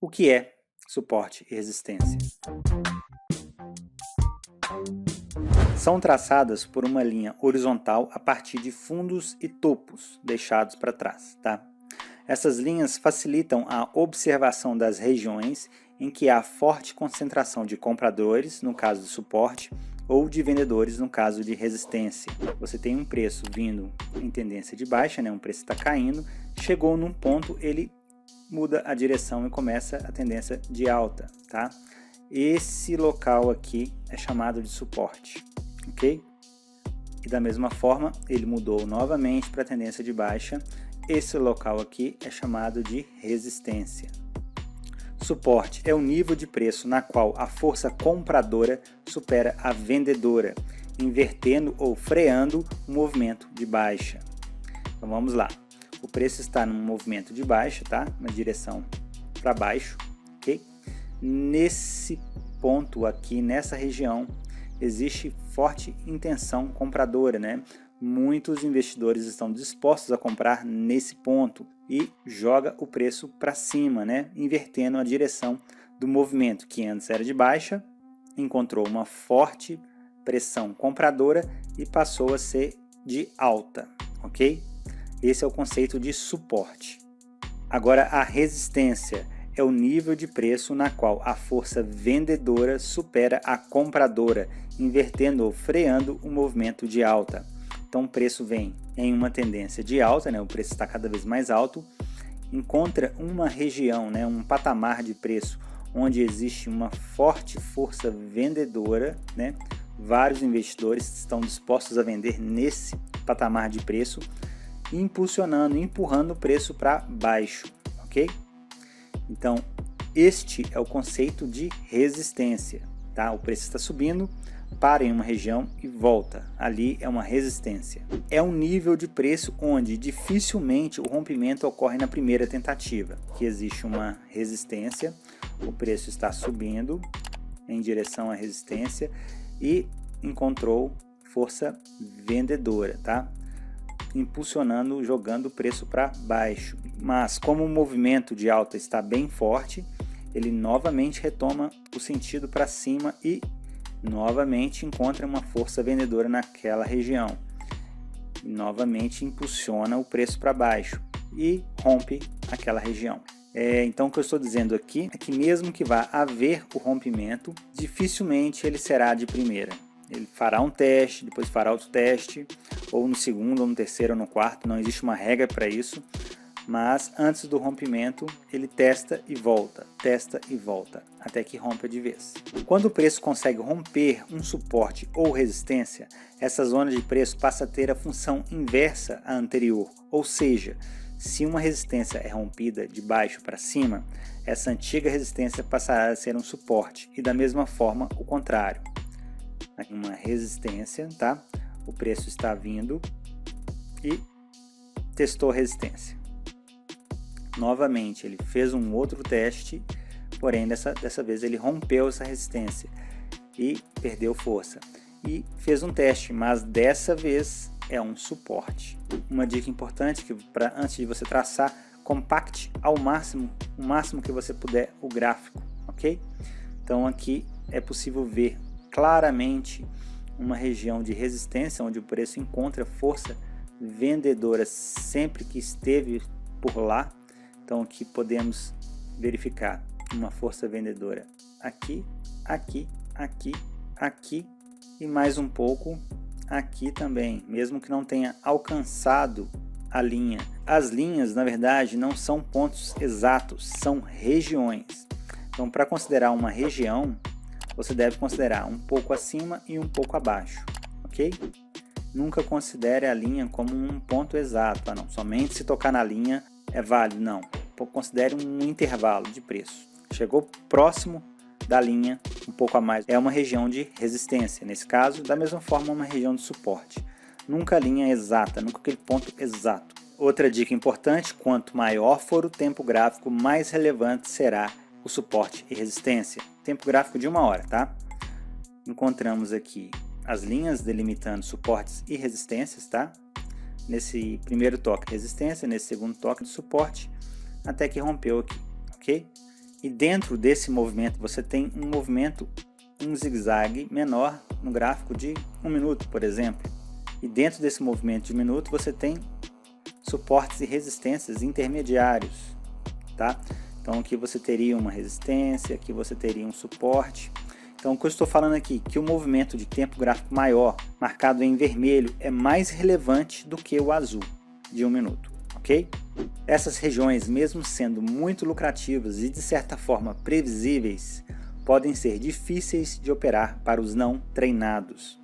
O que é suporte e resistência? São traçadas por uma linha horizontal a partir de fundos e topos deixados para trás, tá? Essas linhas facilitam a observação das regiões em que há forte concentração de compradores, no caso de suporte, ou de vendedores, no caso de resistência. Você tem um preço vindo em tendência de baixa, né? Um preço está caindo, chegou num ponto, ele muda a direção e começa a tendência de alta, tá? Esse local aqui é chamado de suporte, ok? E da mesma forma, ele mudou novamente para a tendência de baixa. Esse local aqui é chamado de resistência. Suporte é o nível de preço na qual a força compradora supera a vendedora, invertendo ou freando o movimento de baixa. Então vamos lá. O preço está num movimento de baixa, tá? Uma direção para baixo, ok? Nesse ponto aqui, nessa região, existe forte intenção compradora, né? Muitos investidores estão dispostos a comprar nesse ponto e joga o preço para cima, né? Invertendo a direção do movimento, que antes era de baixa, encontrou uma forte pressão compradora e passou a ser de alta, ok? Esse é o conceito de suporte. Agora, a resistência é o nível de preço na qual a força vendedora supera a compradora, invertendo ou freando o movimento de alta. Então o preço vem em uma tendência de alta, né? O preço está cada vez mais alto, encontra uma região, né? Um patamar de preço onde existe uma forte força vendedora, né? Vários investidores estão dispostos a vender nesse patamar de preço, impulsionando, empurrando o preço para baixo, ok? Então, este é o conceito de resistência, tá? O preço está subindo, para em uma região e volta. Ali é uma resistência. É um nível de preço onde dificilmente o rompimento ocorre na primeira tentativa, que existe uma resistência, o preço está subindo em direção à resistência e encontrou força vendedora, tá? Impulsionando, jogando o preço para baixo. Mas como o movimento de alta está bem forte, ele novamente retoma o sentido para cima e novamente encontra uma força vendedora naquela região. E novamente impulsiona o preço para baixo e rompe aquela região. Então o que eu estou dizendo aqui é que mesmo que vá haver o rompimento, dificilmente ele será de primeira. Ele fará um teste, depois fará outro teste, ou no segundo, ou no terceiro, ou no quarto, não existe uma regra para isso, mas antes do rompimento ele testa e volta, até que rompa de vez. Quando o preço consegue romper um suporte ou resistência, essa zona de preço passa a ter a função inversa à anterior, ou seja, se uma resistência é rompida de baixo para cima, essa antiga resistência passará a ser um suporte, e da mesma forma o contrário. Aqui uma resistência, tá? O preço está vindo e testou resistência. Novamente ele fez um outro teste, porém dessa vez ele rompeu essa resistência e perdeu força. E fez um teste, mas dessa vez é um suporte. Uma dica importante que antes de você traçar, compacte ao máximo, o máximo que você puder o gráfico, ok? Então aqui é possível ver claramente uma região de resistência onde o preço encontra força vendedora sempre que esteve por lá. Então aqui podemos verificar uma força vendedora aqui, aqui, aqui, aqui e mais um pouco aqui também, mesmo que não tenha alcançado a linha. As linhas, na verdade, não são pontos exatos, são regiões. Então, para considerar uma região, você deve considerar um pouco acima e um pouco abaixo, ok? Nunca considere a linha como um ponto exato, não. Somente se tocar na linha é válido, não. Considere um intervalo de preço. Chegou próximo da linha, um pouco a mais, é uma região de resistência. Nesse caso, da mesma forma, uma região de suporte. Nunca a linha exata, nunca aquele ponto exato. Outra dica importante, quanto maior for o tempo gráfico, mais relevante será o suporte e resistência. Tempo gráfico de 1 hora, tá? Encontramos aqui as linhas delimitando suportes e resistências, tá? Nesse primeiro toque, resistência, nesse segundo toque de suporte, até que rompeu aqui, ok? E dentro desse movimento você tem um zigue-zague menor no gráfico de 1 minuto, por exemplo. E dentro desse movimento de 1 minuto você tem suportes e resistências intermediários, tá? Então aqui você teria uma resistência, aqui você teria um suporte. Então o que eu estou falando aqui, que o movimento de tempo gráfico maior, marcado em vermelho, é mais relevante do que o azul, de 1 minuto, ok? Essas regiões, mesmo sendo muito lucrativas e de certa forma previsíveis, podem ser difíceis de operar para os não treinados,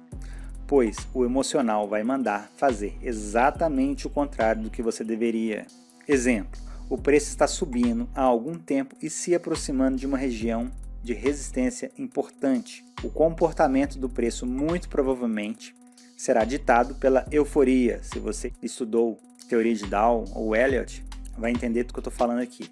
pois o emocional vai mandar fazer exatamente o contrário do que você deveria. Exemplo, o preço está subindo há algum tempo e se aproximando de uma região de resistência importante. O comportamento do preço muito provavelmente será ditado pela euforia. Se você estudou teoria de Dow ou Elliott, vai entender do que eu estou falando aqui.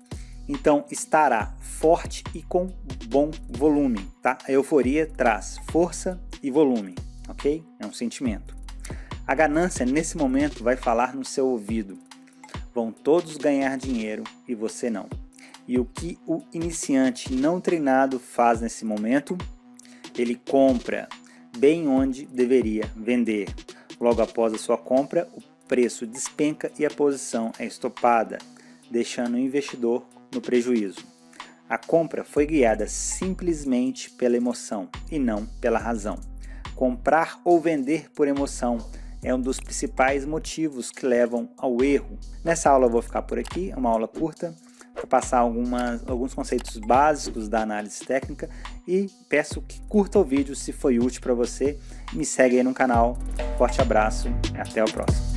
Então estará forte e com bom volume, tá? A euforia traz força e volume, ok? É um sentimento. A ganância nesse momento vai falar no seu ouvido. Vão todos ganhar dinheiro e você não. E o que o iniciante não treinado faz nesse momento? Ele compra bem onde deveria vender. Logo após a sua compra, o preço despenca e a posição é estopada, deixando o investidor no prejuízo. A compra foi guiada simplesmente pela emoção e não pela razão. Comprar ou vender por emoção é um dos principais motivos que levam ao erro. Nessa aula eu vou ficar por aqui, é uma aula curta, para passar alguns conceitos básicos da análise técnica e peço que curta o vídeo se foi útil para você. Me segue aí no canal. Forte abraço e até o próximo.